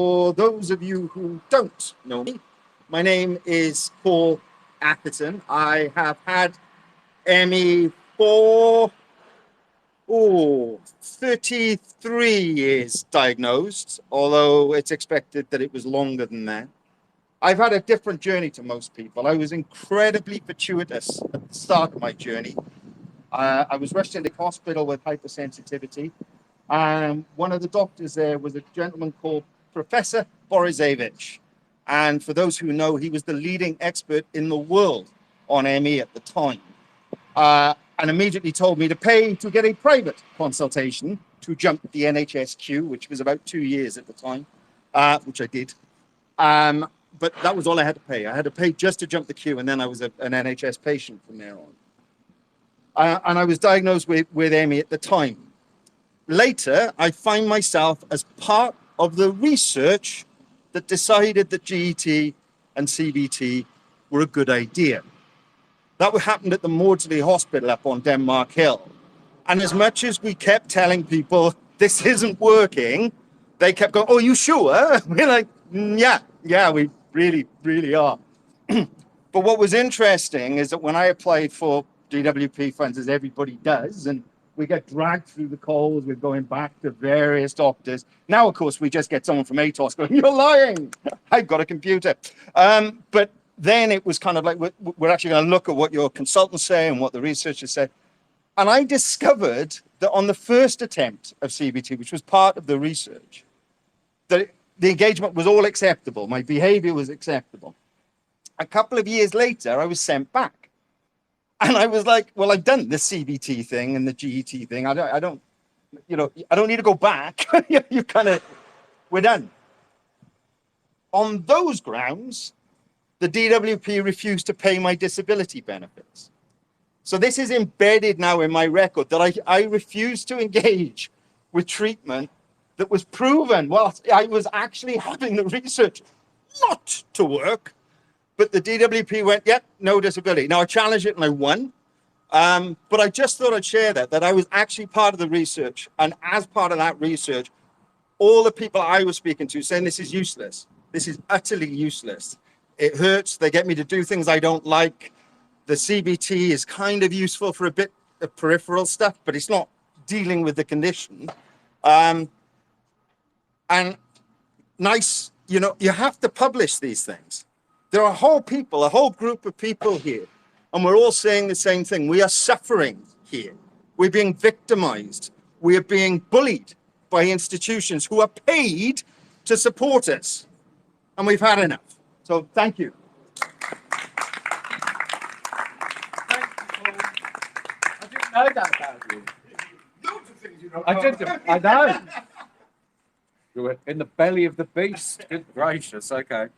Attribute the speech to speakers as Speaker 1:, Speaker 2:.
Speaker 1: For those of you who don't know me, my name is Paul Atherton. I have had ME for 33 years diagnosed, although it's expected that it was longer than that. I've had a different journey to most people. I was incredibly fortuitous at the start of my journey. I was rushed into hospital with hypersensitivity. One of the doctors there was a gentleman called Professor Borisevich. And for those who know, he was the leading expert in the world on ME at the time. And immediately told me to pay to get a private consultation to jump the NHS queue, which was about 2 years at the time, which I did. But that was all I had to pay. I had to pay just to jump the queue, and then I was an NHS patient from there on. And I was diagnosed with ME at the time. Later, I find myself as part of the research that decided that GET and CBT were a good idea. That happened at the Maudsley Hospital up on Denmark Hill. And as much as we kept telling people, this isn't working, they kept going, oh, you sure? We're like, yeah, we really are. But what was interesting is that when I applied for DWP funds, as everybody does, and we get dragged through the coals, we're going back to various doctors. Now, of course, we just get someone from ATOS going, you're lying, I've got a computer. But then it was kind of like, we're actually going to look at what your consultants say and what the researchers say. And I discovered that on the first attempt of CBT, which was part of the research, that the engagement was all acceptable. My behavior was acceptable. A couple of years later, I was sent back. And I was like, well, I've done the CBT thing and the GET thing. I don't need to go back. We're done. On those grounds, the DWP refused to pay my disability benefits. So this is embedded now in my record that I refused to engage with treatment that was proven. Well, I was actually having the research not to work, but the DWP went, yep, no disability. Now I challenged it and I won. But I just thought I'd share that I was actually part of the research. And as part of that research, all the people I was speaking to saying this is useless. This is utterly useless. It hurts. They get me to do things I don't like. The CBT is kind of useful for a bit of peripheral stuff, but it's not dealing with the condition. And NICE, you have to publish these things. There are a whole group of people here, and we're all saying the same thing. We are suffering here. We're being victimized. We are being bullied by institutions who are paid to support us. And we've had enough. So thank you.
Speaker 2: I didn't know that about you. Loads of things you know. I know. You were in the belly of the beast. Good gracious. Okay.